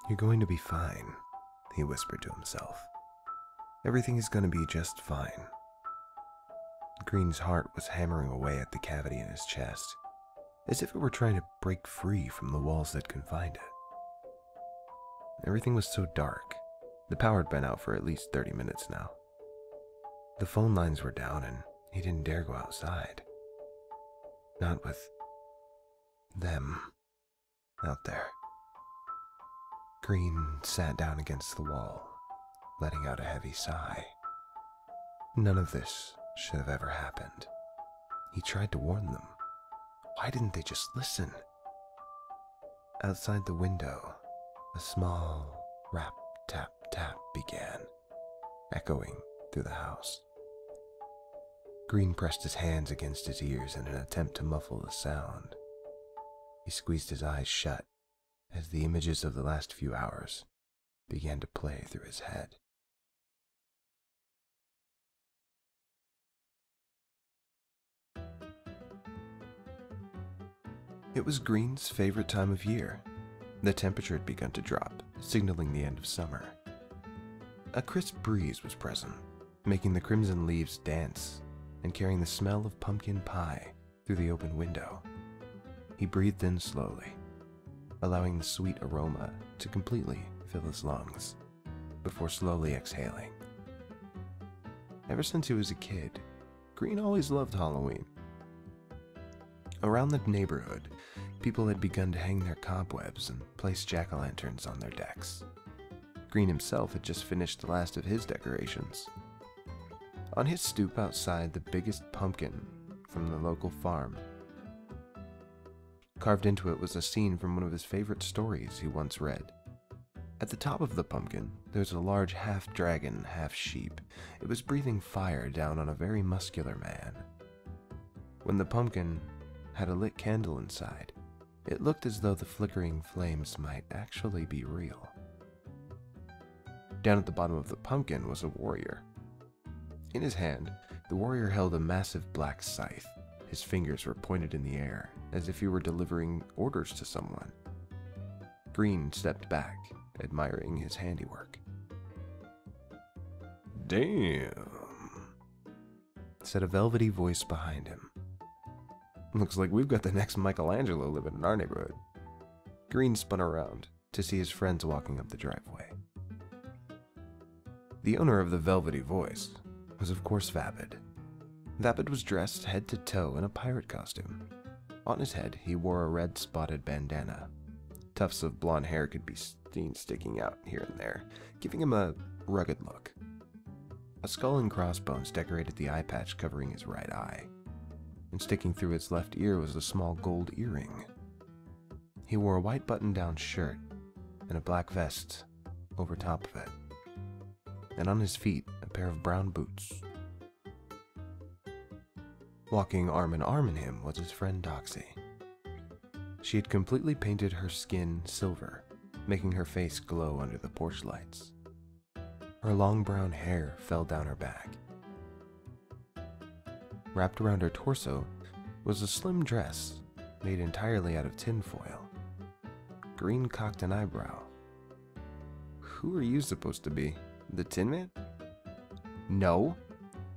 "You're going to be fine," he whispered to himself. "Everything is going to be just fine." Green's heart was hammering away at the cavity in his chest, as if it were trying to break free from the walls that confined it. Everything was so dark. The power had been out for at least 30 minutes now. The phone lines were down and he didn't dare go outside. Not with them out there. Green sat down against the wall, letting out a heavy sigh. None of this should have ever happened. He tried to warn them. Why didn't they just listen? Outside the window, a small rap, tap, tap began, echoing through the house. Green pressed his hands against his ears in an attempt to muffle the sound. He squeezed his eyes shut as the images of the last few hours began to play through his head. It was Green's favorite time of year. The temperature had begun to drop, signaling the end of summer. A crisp breeze was present, making the crimson leaves dance and carrying the smell of pumpkin pie through the open window. He breathed in slowly, allowing the sweet aroma to completely fill his lungs, before slowly exhaling. Ever since he was a kid, Green always loved Halloween. Around the neighborhood, people had begun to hang their cobwebs and place jack-o'-lanterns on their decks. Green himself had just finished the last of his decorations. On his stoop outside, the biggest pumpkin from the local farm. Carved into it was a scene from one of his favorite stories he once read. At the top of the pumpkin, there was a large half-dragon, half-sheep. It was breathing fire down on a very muscular man. When the pumpkin had a lit candle inside, it looked as though the flickering flames might actually be real. Down at the bottom of the pumpkin was a warrior. In his hand, the warrior held a massive black scythe. His fingers were pointed in the air, as if he were delivering orders to someone. Green stepped back, admiring his handiwork. "Damn," said a velvety voice behind him. "Looks like we've got the next Michelangelo living in our neighborhood." Green spun around to see his friends walking up the driveway. The owner of the velvety voice was of course Vapid. Vapid was dressed head to toe in a pirate costume. On his head, he wore a red spotted bandana. Tufts of blonde hair could be seen sticking out here and there, giving him a rugged look. A skull and crossbones decorated the eye patch covering his right eye, and sticking through his left ear was a small gold earring. He wore a white button-down shirt and a black vest over top of it, and on his feet a pair of brown boots. Walking arm in arm in him was his friend Doxy. She had completely painted her skin silver, making her face glow under the porch lights. Her long brown hair fell down her back. Wrapped around her torso was a slim dress made entirely out of tinfoil. Green cocked an eyebrow. "Who are you supposed to be? The Tin Man?" "No,"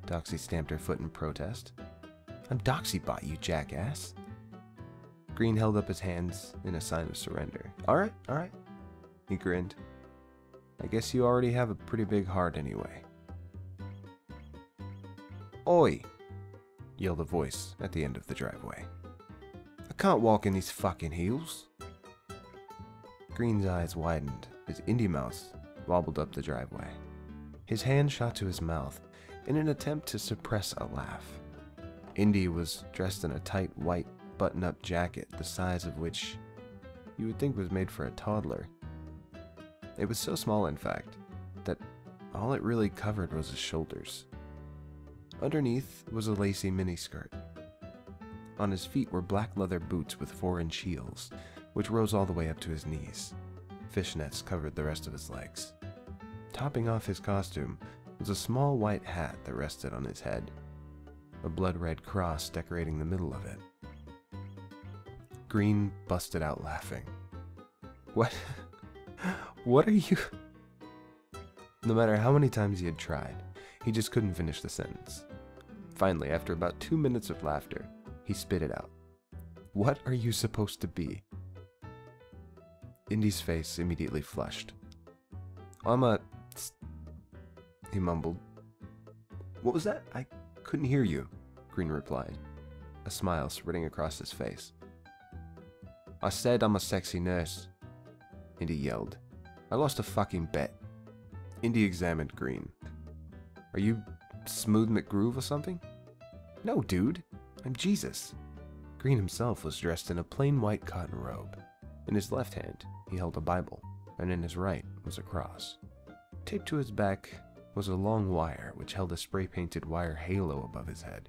Doxy stamped her foot in protest. "I'm Doxybot, you jackass." Green held up his hands in a sign of surrender. All right, he grinned. "I guess you already have a pretty big heart anyway." "Oi!" yelled a voice at the end of the driveway. "I can't walk in these fucking heels." Green's eyes widened as Indy Mouse wobbled up the driveway. His hand shot to his mouth in an attempt to suppress a laugh. Indy was dressed in a tight white button-up jacket the size of which you would think was made for a toddler. It was so small, in fact, that all it really covered was his shoulders. Underneath was a lacy miniskirt. On his feet were black leather boots with 4-inch heels, which rose all the way up to his knees. Fishnets covered the rest of his legs. Topping off his costume was a small white hat that rested on his head, a blood-red cross decorating the middle of it. Green busted out laughing. What are you? No matter how many times he had tried, he just couldn't finish the sentence. Finally, after about 2 minutes of laughter, he spit it out. What are you supposed to be? Indy's face immediately flushed. I'm a... He mumbled. What was that? I couldn't hear you, Green replied, a smile spreading across his face. I said I'm a sexy nurse, Indy yelled. I lost a fucking bet. Indy examined Green. Are you Smooth McGroove or something? No, dude. I'm Jesus. Green himself was dressed in a plain white cotton robe. In his left hand, he held a Bible, and in his right was a cross. Taped to his back was a long wire which held a spray-painted wire halo above his head.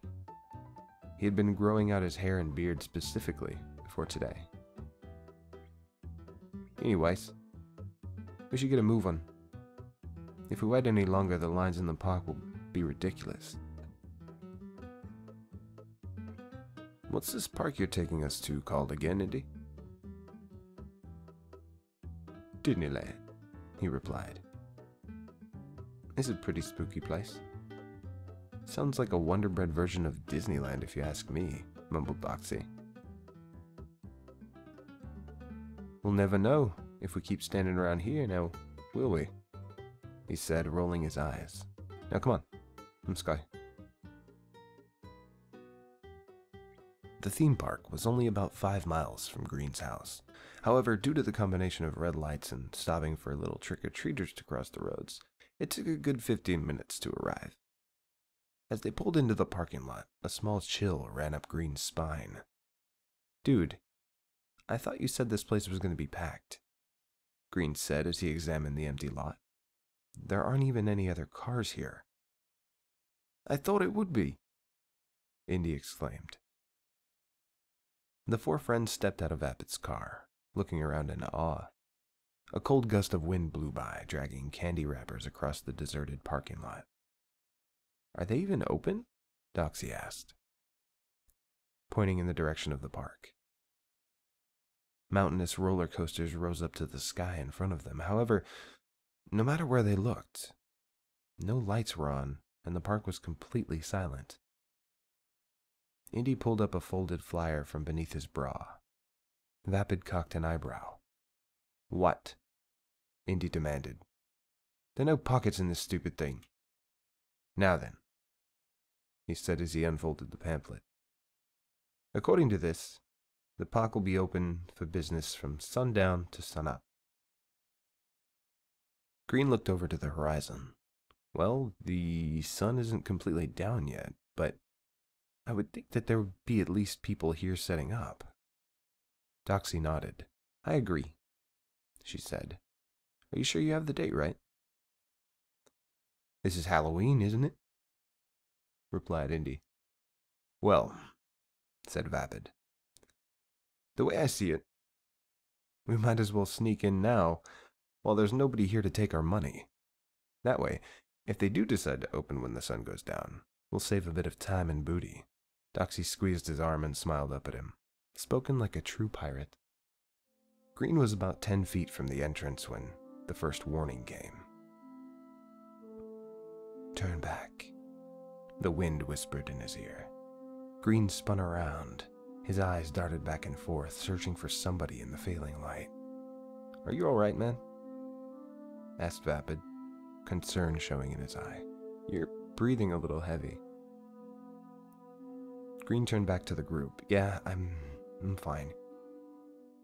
He had been growing out his hair and beard specifically for today. Anyways, we should get a move on. If we wait any longer, the lines in the park will be ridiculous. What's this park you're taking us to called again, Indy? Didneyland, he replied. It's a pretty spooky place. Sounds like a Wonder Bread version of Disneyland if you ask me, mumbled Doxy. We'll never know if we keep standing around here now, will we? He said, rolling his eyes. Now come on, let's go. The theme park was only about 5 miles from Green's house. However, due to the combination of red lights and stopping for little trick-or-treaters to cross the roads, it took a good 15 minutes to arrive. As they pulled into the parking lot, a small chill ran up Green's spine. Dude, I thought you said this place was going to be packed, Green said as he examined the empty lot. There aren't even any other cars here. I thought it would be, Indy exclaimed. The 4 friends stepped out of Vapid's car, looking around in awe. A cold gust of wind blew by, dragging candy wrappers across the deserted parking lot. Are they even open? Doxy asked, pointing in the direction of the park. Mountainous roller coasters rose up to the sky in front of them. However, no matter where they looked, no lights were on, and the park was completely silent. Indy pulled up a folded flyer from beneath his bra. Vapid cocked an eyebrow. What? Indy demanded. There are no pockets in this stupid thing. Now then, he said as he unfolded the pamphlet. According to this, the park will be open for business from sundown to sunup. Green looked over to the horizon. Well, the sun isn't completely down yet, but I would think that there would be at least people here setting up. Doxy nodded. I agree, she said. Are you sure you have the date right? This is Halloween, isn't it? Replied Indy. Well, said Vapid. The way I see it, we might as well sneak in now while there's nobody here to take our money. That way, if they do decide to open when the sun goes down, we'll save a bit of time and booty. Doxy squeezed his arm and smiled up at him, spoken like a true pirate. Green was about 10 feet from the entrance when the first warning came. Turn back, the wind whispered in his ear. Green spun around. His eyes darted back and forth, searching for somebody in the failing light. Are you all right, man? Asked Vapid, concern showing in his eye. You're breathing a little heavy. Green turned back to the group. Yeah, I'm fine.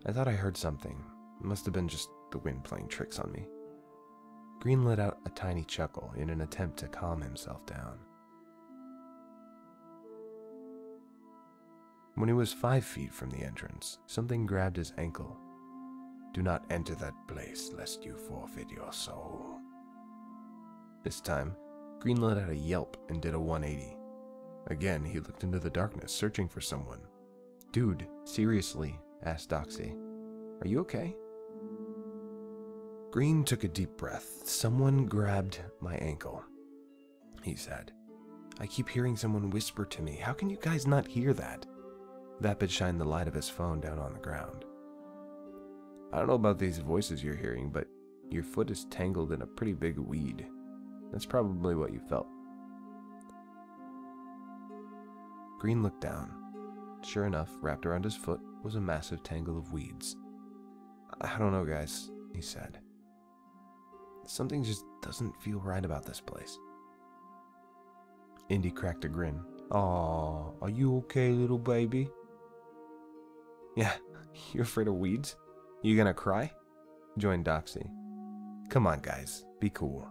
I thought I heard something. It must have been just the wind playing tricks on me. Green let out a tiny chuckle in an attempt to calm himself down. When he was 5 feet from the entrance, something grabbed his ankle. Do not enter that place lest you forfeit your soul. This time, Green let out a yelp and did a 180. Again, he looked into the darkness, searching for someone. Dude, seriously, asked Doxy. Are you okay? Green took a deep breath. Someone grabbed my ankle, he said. I keep hearing someone whisper to me. How can you guys not hear that? Vapid shined the light of his phone down on the ground. I don't know about these voices you're hearing, but your foot is tangled in a pretty big weed. That's probably what you felt. Green looked down. Sure enough, wrapped around his foot was a massive tangle of weeds. I don't know, guys, he said. Something just doesn't feel right about this place. Indy cracked a grin. Aw, are you okay, little baby? Yeah, you afraid of weeds? You gonna cry? Joined Doxy. Come on, guys, be cool,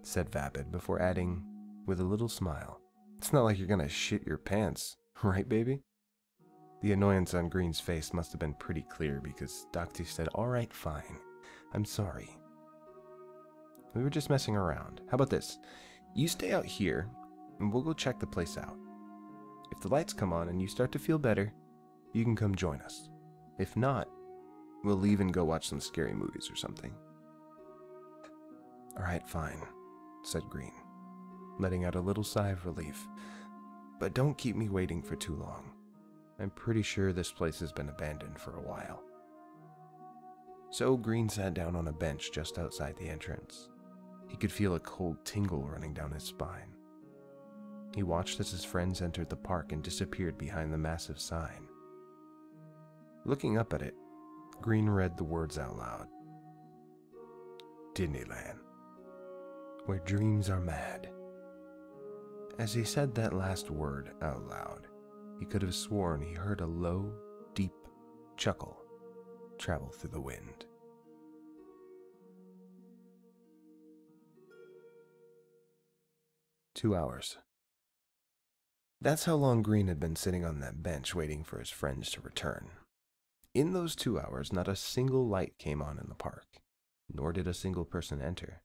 said Vapid before adding, with a little smile. It's not like you're gonna shit your pants, right, baby? The annoyance on Green's face must have been pretty clear because Doxy said, alright, fine. I'm sorry. We were just messing around. How about this? You stay out here, and we'll go check the place out. If the lights come on and you start to feel better, you can come join us. If not, we'll leave and go watch some scary movies or something. Alright, fine, said Green, letting out a little sigh of relief. But don't keep me waiting for too long. I'm pretty sure this place has been abandoned for a while. So Green sat down on a bench just outside the entrance. He could feel a cold tingle running down his spine. He watched as his friends entered the park and disappeared behind the massive sign. Looking up at it, Green read the words out loud. Disneyland, where dreams are mad. As he said that last word out loud, he could have sworn he heard a low, deep chuckle travel through the wind. "2 hours. That's how long Green had been sitting on that bench waiting for his friends to return. In those 2 hours, not a single light came on in the park, nor did a single person enter.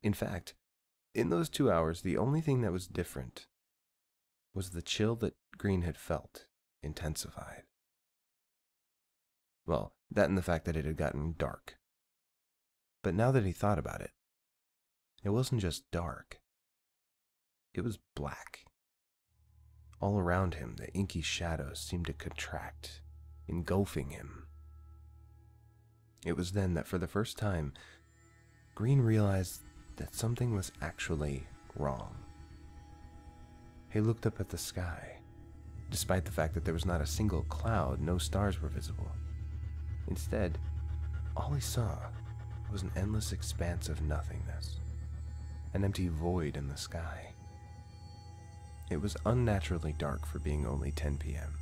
In fact, in those 2 hours, the only thing that was different was the chill that Green had felt intensified. Well, that and the fact that it had gotten dark. But now that he thought about it, it wasn't just dark. It was black. All around him, the inky shadows seemed to contract, engulfing him. It was then that for the first time, Green realized that something was actually wrong. He looked up at the sky. Despite the fact that there was not a single cloud, no stars were visible. Instead, all he saw was an endless expanse of nothingness, an empty void in the sky. It was unnaturally dark for being only 10 p.m.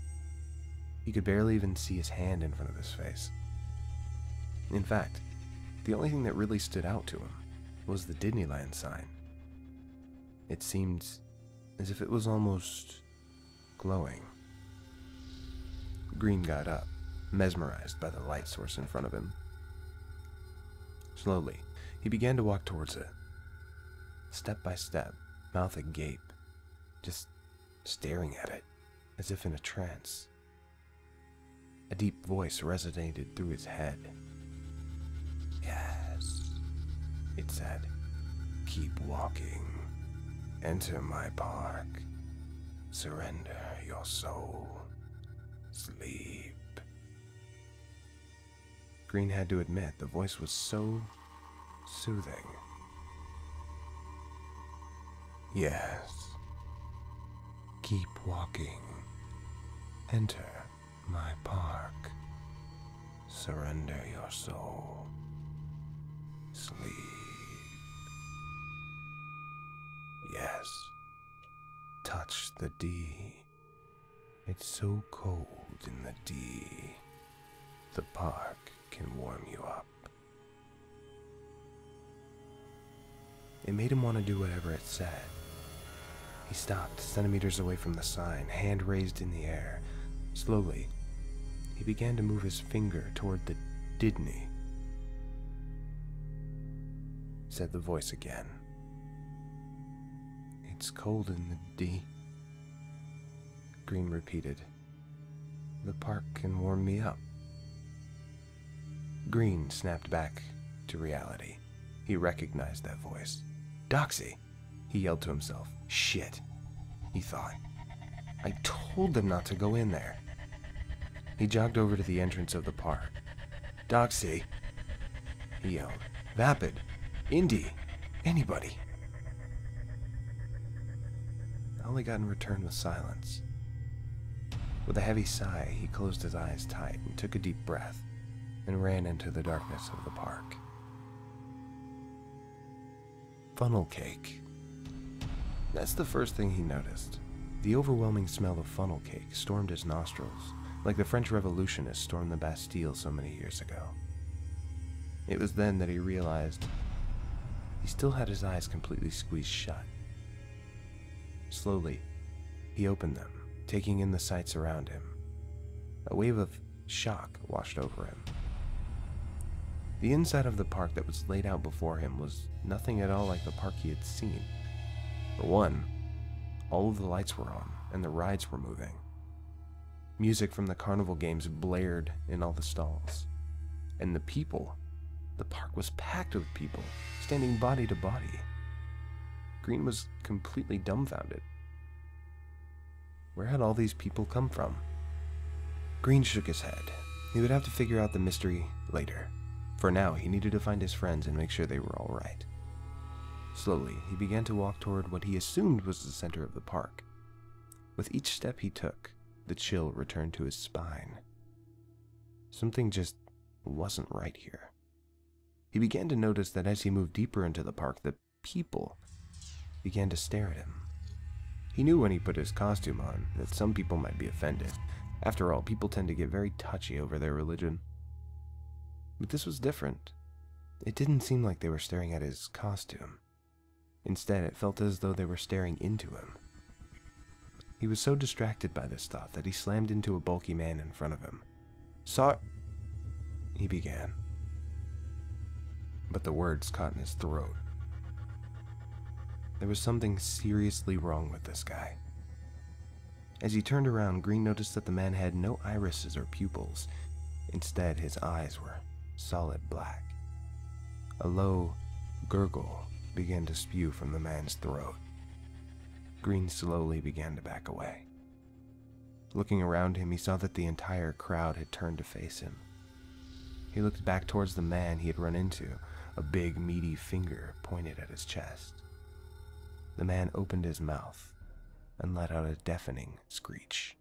He could barely even see his hand in front of his face. In fact, the only thing that really stood out to him was the Disneyland sign. It seemed as if it was almost glowing. Green got up, mesmerized by the light source in front of him. Slowly, he began to walk towards it. Step by step, mouth agape, just staring at it, as if in a trance. A deep voice resonated through his head. Yes, it said, keep walking. Enter my park. Surrender your soul. Sleep. Green had to admit the voice was so soothing. Yes. Keep walking. Enter my park. Surrender your soul. Sleep. Yes. Touch the D. It's so cold in the D. The park can warm you up. It made him want to do whatever it said. He stopped centimeters away from the sign, hand raised in the air. Slowly, he began to move his finger toward the Didney. Said the voice again. It's cold in the D. Green repeated. The park can warm me up. Green snapped back to reality. He recognized that voice. Doxy! He yelled to himself. Shit, he thought. I told them not to go in there. He jogged over to the entrance of the park. Doxy! He yelled. Vapid. Indy. Anybody. All he got in return was silence. With a heavy sigh, he closed his eyes tight and took a deep breath, and ran into the darkness of the park. Funnel cake. That's the first thing he noticed. The overwhelming smell of funnel cake stormed his nostrils, like the French Revolutionists stormed the Bastille so many years ago. It was then that he realized he still had his eyes completely squeezed shut. Slowly, he opened them, taking in the sights around him. A wave of shock washed over him. The inside of the park that was laid out before him was nothing at all like the park he had seen. For one, all of the lights were on, and the rides were moving. Music from the carnival games blared in all the stalls. And the park was packed with people, standing body to body. Green was completely dumbfounded. Where had all these people come from? Green shook his head. He would have to figure out the mystery later. For now, he needed to find his friends and make sure they were all right. Slowly, he began to walk toward what he assumed was the center of the park. With each step he took, the chill returned to his spine. Something just wasn't right here. He began to notice that as he moved deeper into the park, the people began to stare at him. He knew when he put his costume on that some people might be offended. After all, people tend to get very touchy over their religion. But this was different. It didn't seem like they were staring at his costume. Instead, it felt as though they were staring into him. He was so distracted by this thought that he slammed into a bulky man in front of him. He began. But the words caught in his throat. There was something seriously wrong with this guy. As he turned around, Green noticed that the man had no irises or pupils. Instead, his eyes were solid black. A low gurgle began to spew from the man's throat. Green slowly began to back away. Looking around him, he saw that the entire crowd had turned to face him. He looked back towards the man he had run into, a big, meaty finger pointed at his chest. The man opened his mouth and let out a deafening screech.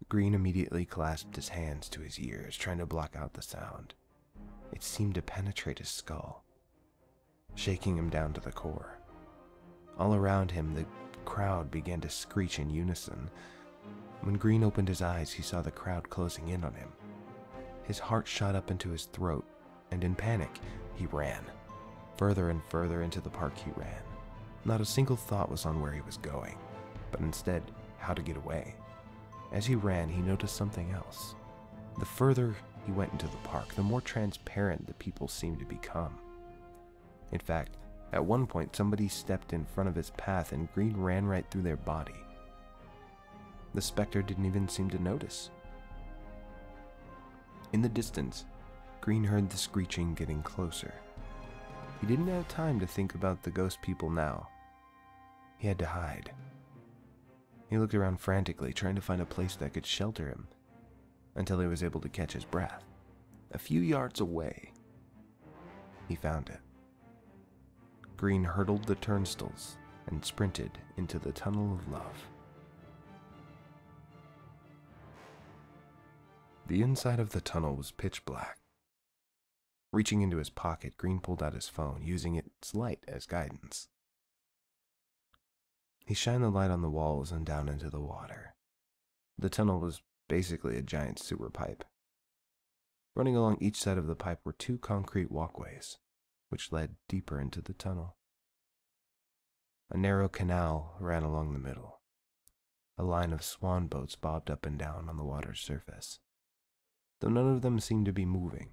Green immediately clasped his hands to his ears, trying to block out the sound. It seemed to penetrate his skull, shaking him down to the core. All around him, the crowd began to screech in unison. When Green opened his eyes, he saw the crowd closing in on him. His heart shot up into his throat, and in panic, he ran. Further and further into the park he ran. Not a single thought was on where he was going, but instead, how to get away. As he ran, he noticed something else. The further he went into the park, the more transparent the people seemed to become. In fact, at one point, somebody stepped in front of his path and Green ran right through their body. The specter didn't even seem to notice. In the distance, Green heard the screeching getting closer. He didn't have time to think about the ghost people now. He had to hide. He looked around frantically, trying to find a place that could shelter him, until he was able to catch his breath. A few yards away, he found it. Green hurdled the turnstiles and sprinted into the tunnel of love. The inside of the tunnel was pitch black. Reaching into his pocket, Green pulled out his phone, using its light as guidance. He shined the light on the walls and down into the water. The tunnel was basically a giant sewer pipe. Running along each side of the pipe were two concrete walkways, which led deeper into the tunnel. A narrow canal ran along the middle. A line of swan boats bobbed up and down on the water's surface, though none of them seemed to be moving.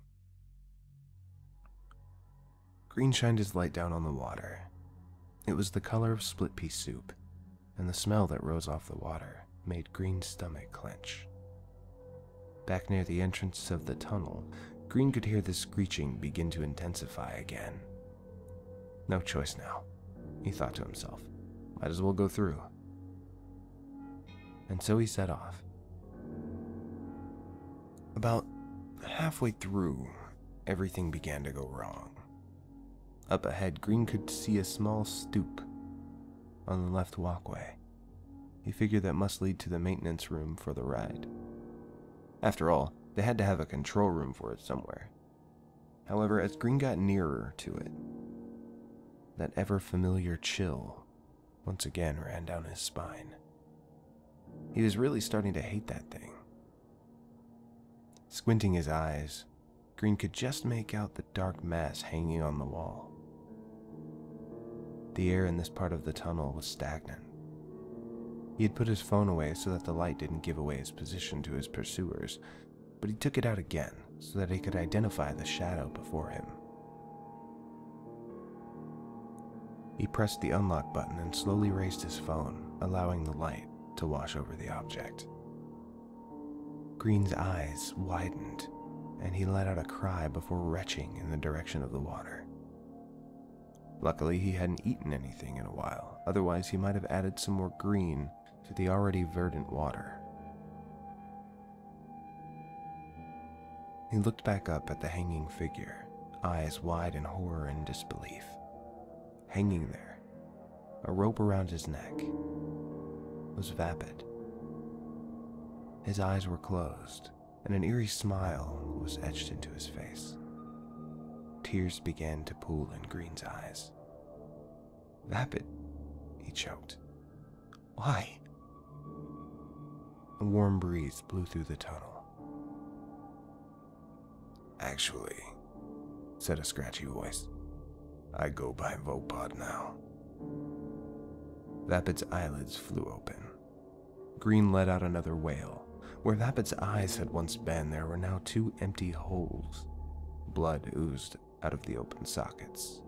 Green shined his light down on the water. It was the color of split-pea soup, and the smell that rose off the water made Green's stomach clench. Back near the entrance of the tunnel, Green could hear the screeching begin to intensify again. No choice now, he thought to himself. Might as well go through. And so he set off. About halfway through, everything began to go wrong. Up ahead, Green could see a small stoop on the left walkway. He figured that must lead to the maintenance room for the ride. After all, they had to have a control room for it somewhere. However, as Green got nearer to it, that ever-familiar chill once again ran down his spine. He was really starting to hate that thing. Squinting his eyes, Green could just make out the dark mass hanging on the wall. The air in this part of the tunnel was stagnant. He had put his phone away so that the light didn't give away his position to his pursuers, but he took it out again so that he could identify the shadow before him. He pressed the unlock button and slowly raised his phone, allowing the light to wash over the object. Green's eyes widened, and he let out a cry before retching in the direction of the water. Luckily, he hadn't eaten anything in a while, otherwise he might have added some more green to the already verdant water. He looked back up at the hanging figure, eyes wide in horror and disbelief. Hanging there, a rope around his neck, was Vapid. His eyes were closed, and an eerie smile was etched into his face. Tears began to pool in Green's eyes. "Vapid," he choked. "Why?" A warm breeze blew through the tunnel. "Actually," said a scratchy voice, "I go by Vapid now." Vapid's eyelids flew open. Green let out another wail. Where Vapid's eyes had once been, there were now two empty holes. Blood oozed out of the open sockets.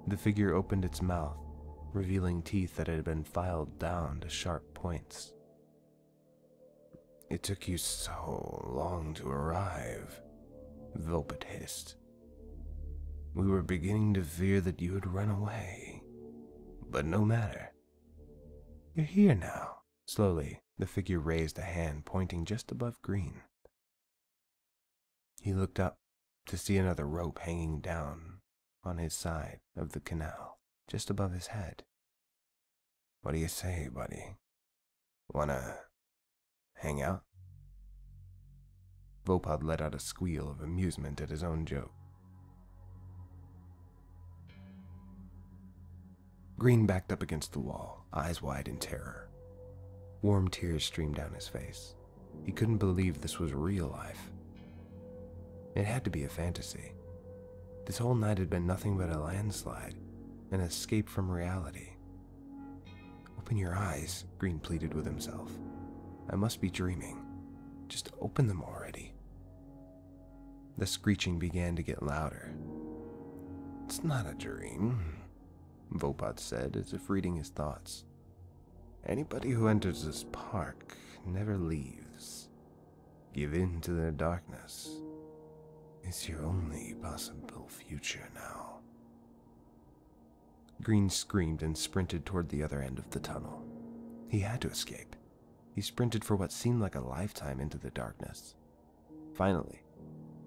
The figure opened its mouth, revealing teeth that had been filed down to sharp points. "It took you so long to arrive," Vapid hissed. "We were beginning to fear that you had run away. But no matter. You're here now." Slowly, the figure raised a hand pointing just above Green. He looked up to see another rope hanging down on his side of the canal, just above his head. "What do you say, buddy? Wanna hang out?" Vapid let out a squeal of amusement at his own joke. Green backed up against the wall, eyes wide in terror. Warm tears streamed down his face. He couldn't believe this was real life. It had to be a fantasy. This whole night had been nothing but a landslide, an escape from reality. "Open your eyes," Green pleaded with himself. "I must be dreaming. Just open them already." The screeching began to get louder. "It's not a dream," Vapid said, as if reading his thoughts. "Anybody who enters this park never leaves. Give in to the darkness. It's your only possible future now." Green screamed and sprinted toward the other end of the tunnel. He had to escape. He sprinted for what seemed like a lifetime into the darkness. Finally,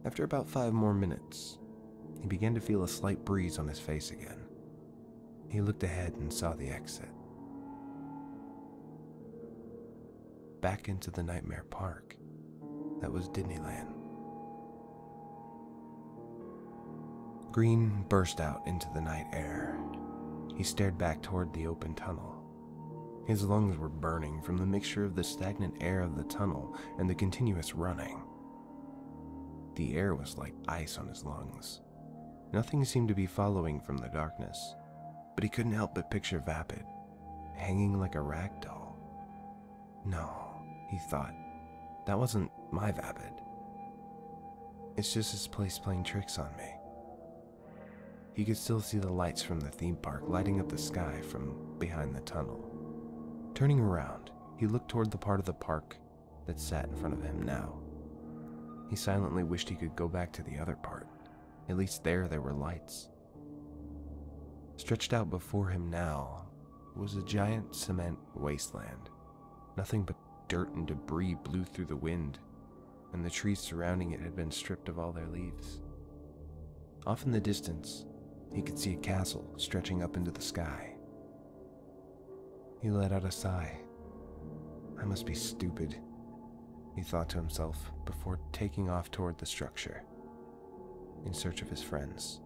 after about 5 more minutes, he began to feel a slight breeze on his face again. He looked ahead and saw the exit. Back into the nightmare park that was Disneyland. Green burst out into the night air. He stared back toward the open tunnel. His lungs were burning from the mixture of the stagnant air of the tunnel and the continuous running. The air was like ice on his lungs. Nothing seemed to be following from the darkness, but he couldn't help but picture Vapid, hanging like a rag doll. No, he thought, that wasn't my Vapid. It's just his place playing tricks on me. He could still see the lights from the theme park lighting up the sky from behind the tunnel. Turning around, he looked toward the part of the park that sat in front of him now. He silently wished he could go back to the other part. At least there were lights. Stretched out before him now was a giant cement wasteland. Nothing but dirt and debris blew through the wind, and the trees surrounding it had been stripped of all their leaves. Off in the distance, he could see a castle stretching up into the sky. He let out a sigh. I must be stupid, he thought to himself before taking off toward the structure, in search of his friends.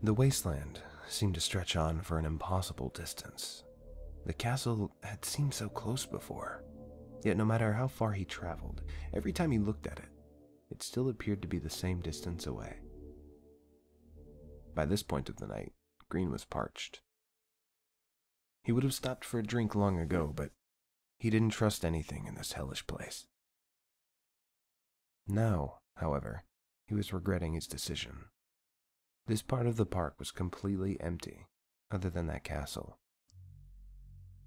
The wasteland seemed to stretch on for an impossible distance. The castle had seemed so close before, yet no matter how far he traveled, every time he looked at it, it still appeared to be the same distance away. By this point of the night, Green was parched. He would have stopped for a drink long ago, but he didn't trust anything in this hellish place. Now, however, he was regretting his decision. This part of the park was completely empty, other than that castle.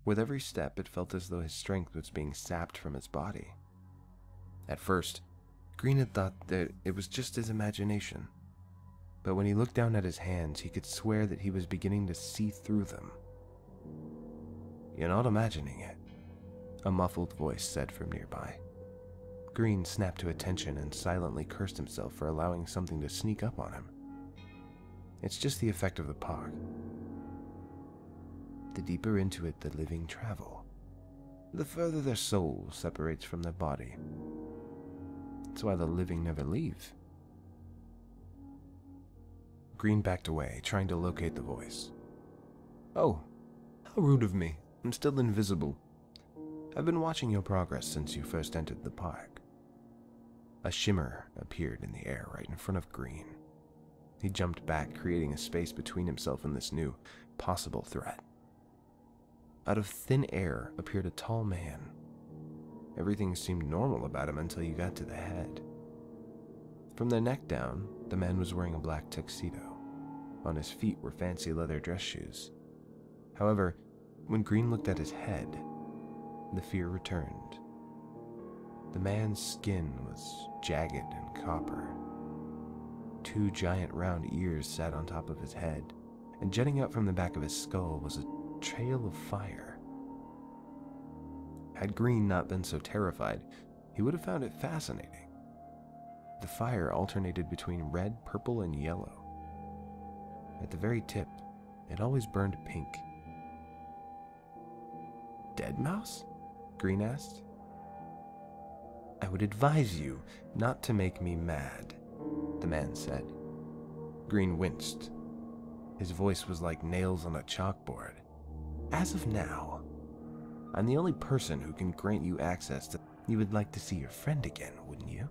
With every step, it felt as though his strength was being sapped from his body. At first, Green had thought that it was just his imagination, but when he looked down at his hands, he could swear that he was beginning to see through them. "You're not imagining it," a muffled voice said from nearby. Green snapped to attention and silently cursed himself for allowing something to sneak up on him. It's just the effect of the park. The deeper into it the living travel, the further their soul separates from their body. That's why the living never leave. Green backed away, trying to locate the voice. "Oh, how rude of me. I'm still invisible. I've been watching your progress since you first entered the park." A shimmer appeared in the air right in front of Green. He jumped back, creating a space between himself and this new, possible threat. Out of thin air appeared a tall man. Everything seemed normal about him until you got to the head. From the neck down, the man was wearing a black tuxedo. On his feet were fancy leather dress shoes. However, when Green looked at his head, the fear returned. The man's skin was jagged and copper. 2 giant round ears sat on top of his head, and jutting out from the back of his skull was a trail of fire. Had Green not been so terrified, he would have found it fascinating. The fire alternated between red, purple, and yellow. At the very tip, it always burned pink. "Dead mouse?" Green asked. "I would advise you not to make me mad," the man said. Green winced. His voice was like nails on a chalkboard. "As of now, I'm the only person who can grant you access to... You would like to see your friend again, wouldn't you?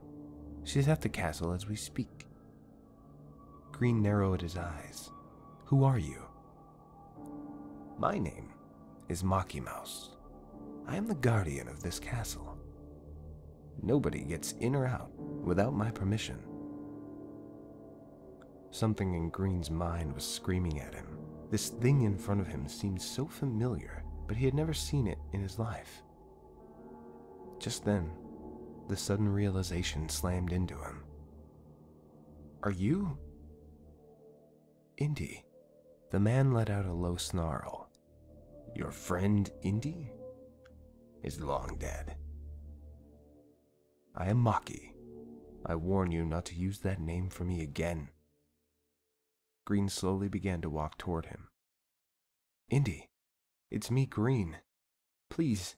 She's at the castle as we speak." Green narrowed his eyes. "Who are you?" "My name is Mocky Mouse. I am the guardian of this castle. Nobody gets in or out without my permission." Something in Green's mind was screaming at him. This thing in front of him seemed so familiar, but he had never seen it in his life. Just then, the sudden realization slammed into him. "Are you..." "Indy." The man let out a low snarl. "Your friend Indy is long dead. I am Mocky. I warn you not to use that name for me again." Green slowly began to walk toward him. "Indy, it's me, Green. Please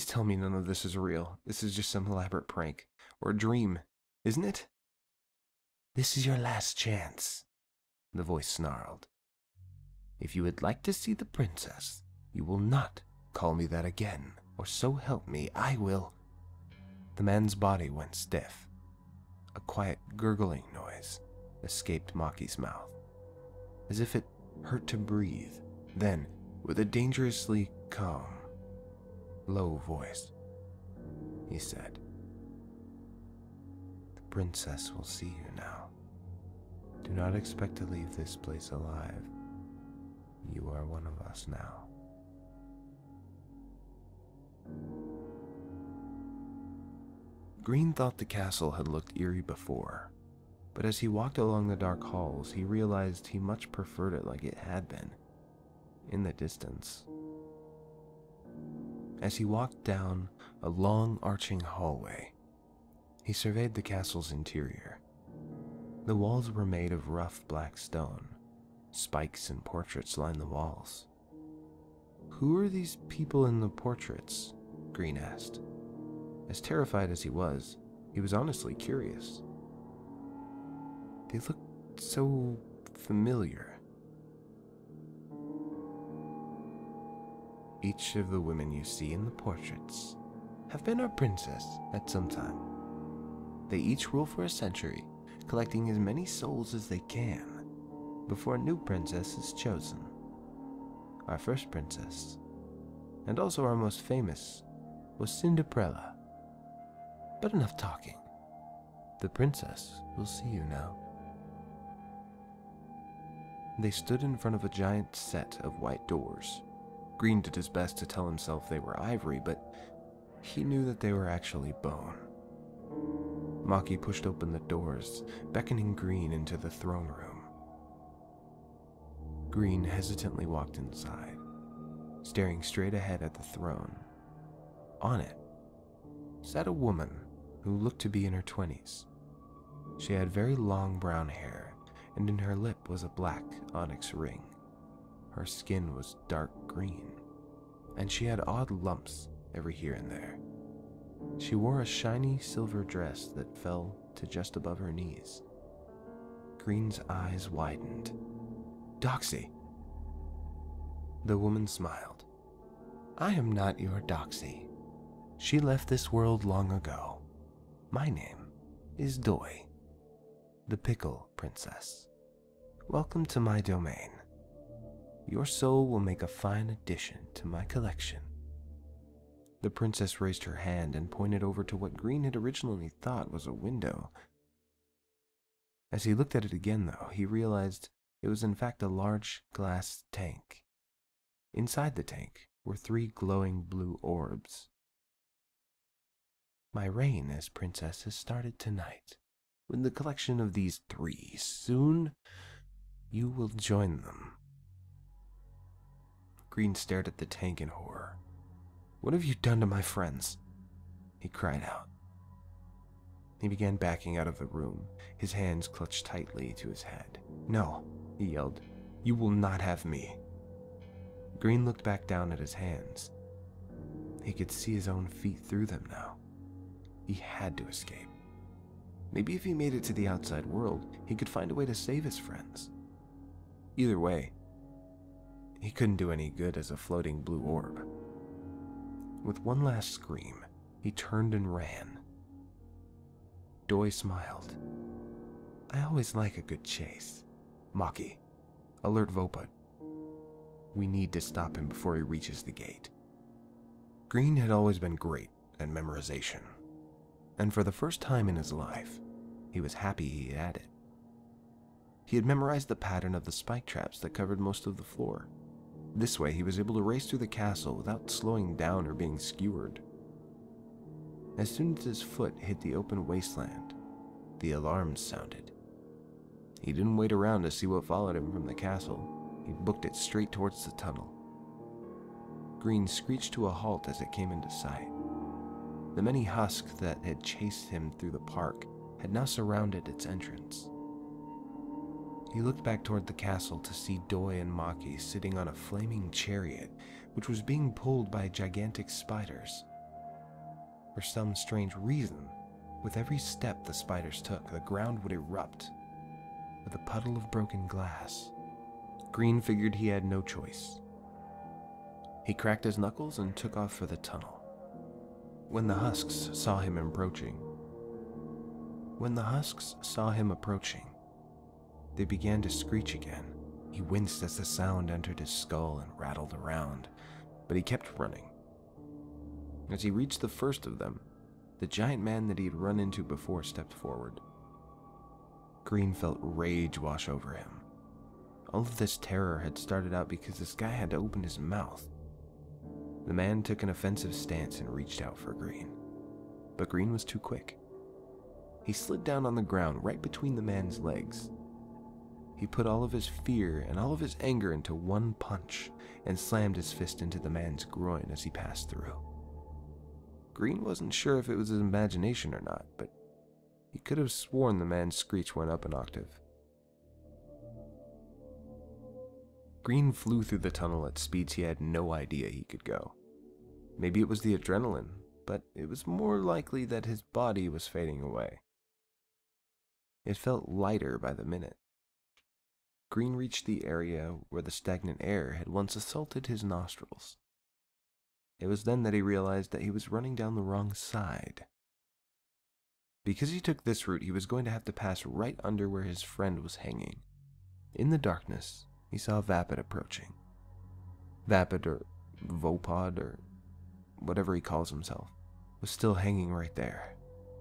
tell me none of this is real. This is just some elaborate prank, or a dream, isn't it?" "This is your last chance," the voice snarled. "If you would like to see the princess, you will not call me that again, or so help me, I will..." The man's body went stiff. A quiet gurgling noise escaped Mocky's mouth, as if it hurt to breathe. Then, with a dangerously calm, low voice, he said, "The princess will see you now. Do not expect to leave this place alive. You are one of us now." Green thought the castle had looked eerie before, but as he walked along the dark halls, he realized he much preferred it like it had been, in the distance. As he walked down a long arching hallway, He surveyed the castle's interior. The walls were made of rough black stone. Spikes and portraits lined the walls. Who are these people in the portraits? Green asked. As terrified as he was honestly curious. They looked so familiar. Each of the women you see in the portraits have been our princess at some time. They each rule for a century, collecting as many souls as they can before a new princess is chosen. Our first princess, and also our most famous, was Cinderella. But enough talking. The princess will see you now. They stood in front of a giant set of white doors. Green did his best to tell himself they were ivory, but he knew that they were actually bone. Maki pushed open the doors, beckoning Green into the throne room. Green hesitantly walked inside, staring straight ahead at the throne. On it sat a woman who looked to be in her 20s. She had very long brown hair, and in her lip was a black onyx ring. Her skin was dark green, and she had odd lumps every here and there. She wore a shiny silver dress that fell to just above her knees. Green's eyes widened. Doxy! The woman smiled. I am not your Doxy. She left this world long ago. My name is Doi, the Pickle Princess. Welcome to my domain. Your soul will make a fine addition to my collection. The princess raised her hand and pointed over to what Green had originally thought was a window. As he looked at it again, though, he realized it was in fact a large glass tank. Inside the tank were 3 glowing blue orbs. My reign as princess has started tonight. With the collection of these 3, soon you will join them. Green stared at the tank in horror. What have you done to my friends? He cried out. He began backing out of the room, his hands clutched tightly to his head. No, he yelled. You will not have me. Green looked back down at his hands. He could see his own feet through them now. He had to escape. Maybe if he made it to the outside world, he could find a way to save his friends. Either way, he couldn't do any good as a floating blue orb. With one last scream, he turned and ran. Doi smiled. I always like a good chase. Maki, alert Vapid. We need to stop him before he reaches the gate. Green had always been great at memorization, and for the first time in his life, he was happy he had it. He had memorized the pattern of the spike traps that covered most of the floor. This way, he was able to race through the castle without slowing down or being skewered. As soon as his foot hit the open wasteland, the alarms sounded. He didn't wait around to see what followed him from the castle. He booked it straight towards the tunnel. Green screeched to a halt as it came into sight. The many husks that had chased him through the park had now surrounded its entrance. He looked back toward the castle to see Doi and Maki sitting on a flaming chariot, which was being pulled by gigantic spiders. For some strange reason, with every step the spiders took, the ground would erupt with a puddle of broken glass. Green figured he had no choice. He cracked his knuckles and took off for the tunnel. When the husks saw him approaching, they began to screech again. He winced as the sound entered his skull and rattled around, but he kept running. As he reached the first of them, the giant man that he had run into before stepped forward. Green felt rage wash over him. All of this terror had started out because this guy had to open his mouth. The man took an offensive stance and reached out for Green, but Green was too quick. He slid down on the ground right between the man's legs. He put all of his fear and all of his anger into one punch and slammed his fist into the man's groin as he passed through. Green wasn't sure if it was his imagination or not, but He could have sworn the man's screech went up an octave. Green flew through the tunnel at speeds he had no idea he could go. Maybe it was the adrenaline, but it was more likely that his body was fading away. It felt lighter by the minute. Green reached the area where the stagnant air had once assaulted his nostrils. It was then that he realized that he was running down the wrong side. Because he took this route, he was going to have to pass right under where his friend was hanging. In the darkness, he saw Vapid approaching. Vapid, or Vapid, or whatever he calls himself, was still hanging right there.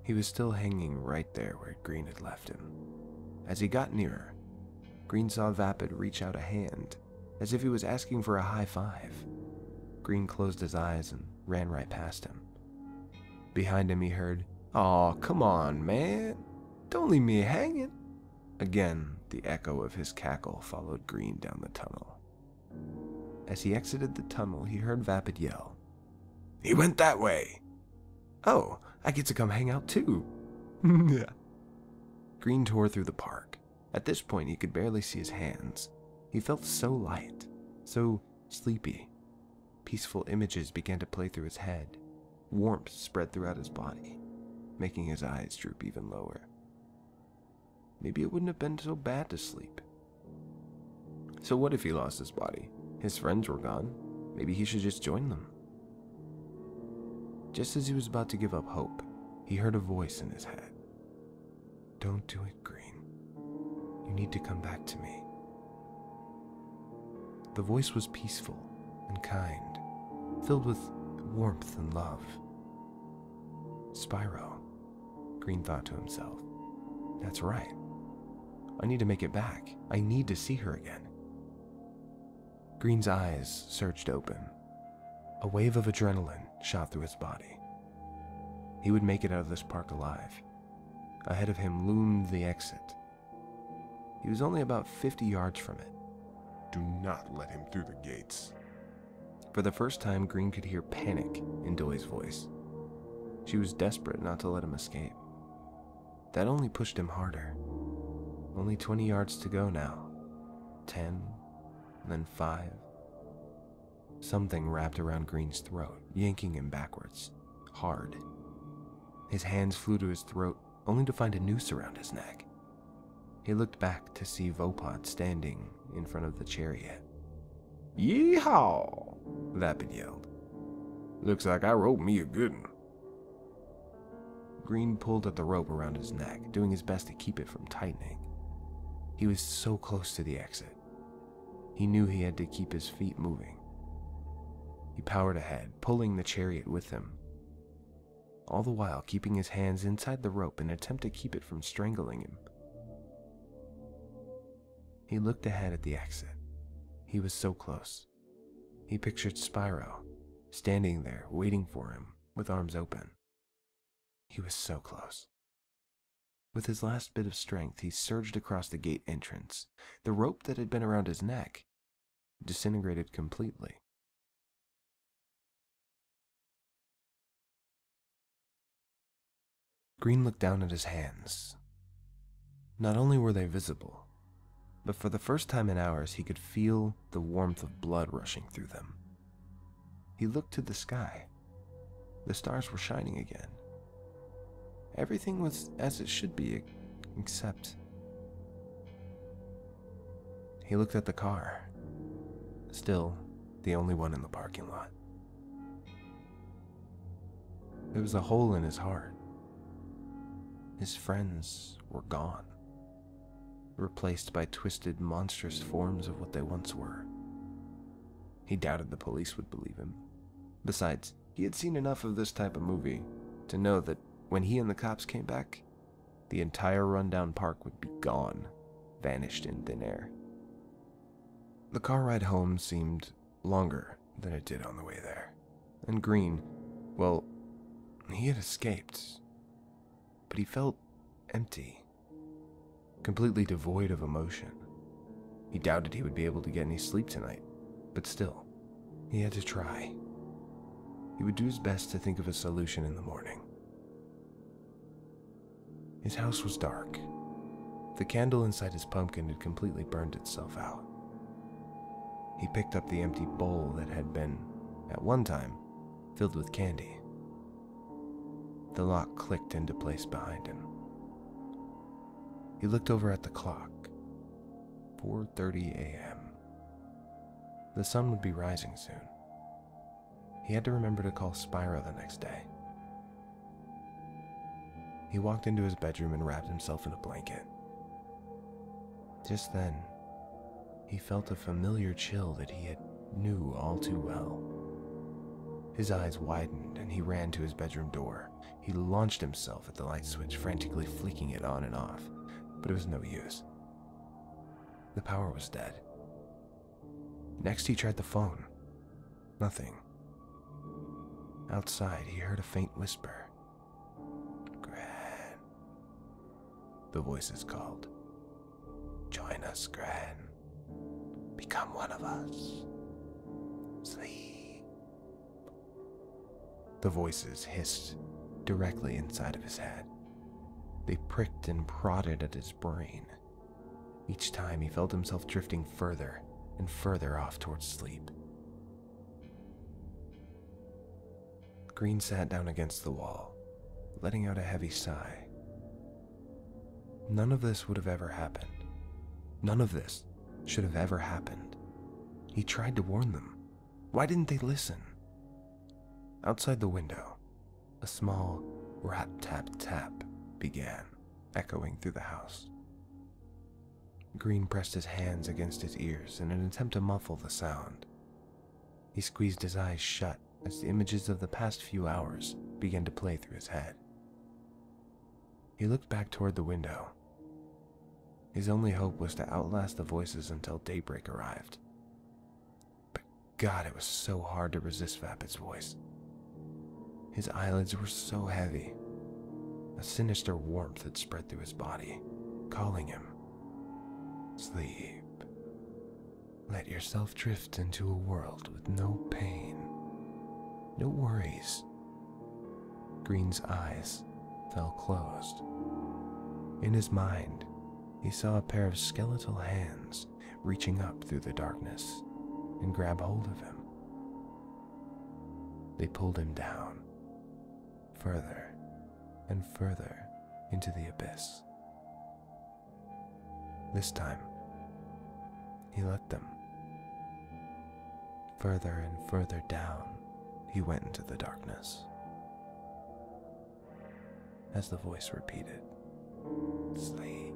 He was still hanging right there where Green had left him. As he got nearer, Green saw Vapid reach out a hand, as if he was asking for a high five. Green closed his eyes and ran right past him. Behind him he heard, "Aw, come on, man. Don't leave me hanging." Again, the echo of his cackle followed Green down the tunnel. As he exited the tunnel, he heard Vapid yell, "He went that way." "Oh, I get to come hang out too." Green tore through the park. At this point, he could barely see his hands. He felt so light, so sleepy. Peaceful images began to play through his head. Warmth spread throughout his body, making his eyes droop even lower. Maybe it wouldn't have been so bad to sleep. So what if he lost his body? His friends were gone. Maybe he should just join them. Just as he was about to give up hope, he heard a voice in his head. "Don't do it, Green. You need to come back to me." The voice was peaceful and kind, filled with warmth and love. Spyro, Green thought to himself. That's right. I need to make it back. I need to see her again. Green's eyes surged open. A wave of adrenaline shot through his body. He would make it out of this park alive. Ahead of him loomed the exit. He was only about 50 yards from it. Do not let him through the gates. For the first time, Green could hear panic in Doy's voice. She was desperate not to let him escape. That only pushed him harder. Only 20 yards to go now. 10, then 5. Something wrapped around Green's throat, yanking him backwards, hard. His hands flew to his throat, only to find a noose around his neck. He looked back to see Vapid standing in front of the chariot. "Yeehaw!" Vapid yelled. "Looks like I roped me a good one." Green pulled at the rope around his neck, doing his best to keep it from tightening. He was so close to the exit. He knew he had to keep his feet moving. He powered ahead, pulling the chariot with him, all the while keeping his hands inside the rope in an attempt to keep it from strangling him. He looked ahead at the exit. He was so close. He pictured Spyro, standing there, waiting for him, with arms open. He was so close. With his last bit of strength, he surged across the gate entrance. The rope that had been around his neck disintegrated completely. Green looked down at his hands. Not only were they visible, but for the first time in hours, he could feel the warmth of blood rushing through them. He looked to the sky. The stars were shining again. Everything was as it should be, except... He looked at the car. Still, the only one in the parking lot. There was a hole in his heart. His friends were gone, replaced by twisted, monstrous forms of what they once were. He doubted the police would believe him. Besides, he had seen enough of this type of movie to know that when he and the cops came back, the entire rundown park would be gone, vanished in thin air. The car ride home seemed longer than it did on the way there. And Green, well, he had escaped, but he felt empty, completely devoid of emotion. He doubted he would be able to get any sleep tonight, but still, he had to try. He would do his best to think of a solution in the morning. His house was dark. The candle inside his pumpkin had completely burned itself out. He picked up the empty bowl that had been, at one time, filled with candy. The lock clicked into place behind him. He looked over at the clock. 4:30 a.m. The sun would be rising soon. He had to remember to call Spyro the next day. He walked into his bedroom and wrapped himself in a blanket. Just then, he felt a familiar chill that he knew all too well. His eyes widened and he ran to his bedroom door. He launched himself at the light switch, frantically flicking it on and off, but it was no use. The power was dead. Next, he tried the phone. Nothing. Outside, he heard a faint whisper. "Gran," the voices called. "Join us, Gran. Become one of us. Sleep." The voices hissed directly inside of his head. They pricked and prodded at his brain. Each time he felt himself drifting further and further off towards sleep. Green sat down against the wall, letting out a heavy sigh. None of this would have ever happened. None of this should have ever happened. He tried to warn them. Why didn't they listen? Outside the window, a small rat-tap-tap began, echoing through the house. Green pressed his hands against his ears in an attempt to muffle the sound. He squeezed his eyes shut as the images of the past few hours began to play through his head. He looked back toward the window. His only hope was to outlast the voices until daybreak arrived. But God, it was so hard to resist Vapid's voice. His eyelids were so heavy. A sinister warmth had spread through his body, calling him. Sleep. Let yourself drift into a world with no pain, no worries. Green's eyes fell closed. In his mind, he saw a pair of skeletal hands reaching up through the darkness and grab hold of him. They pulled him down, further and further into the abyss. This time, he let them. Further and further down, he went into the darkness. As the voice repeated, "Sleep."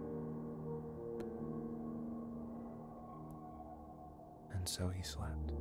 And so he slept.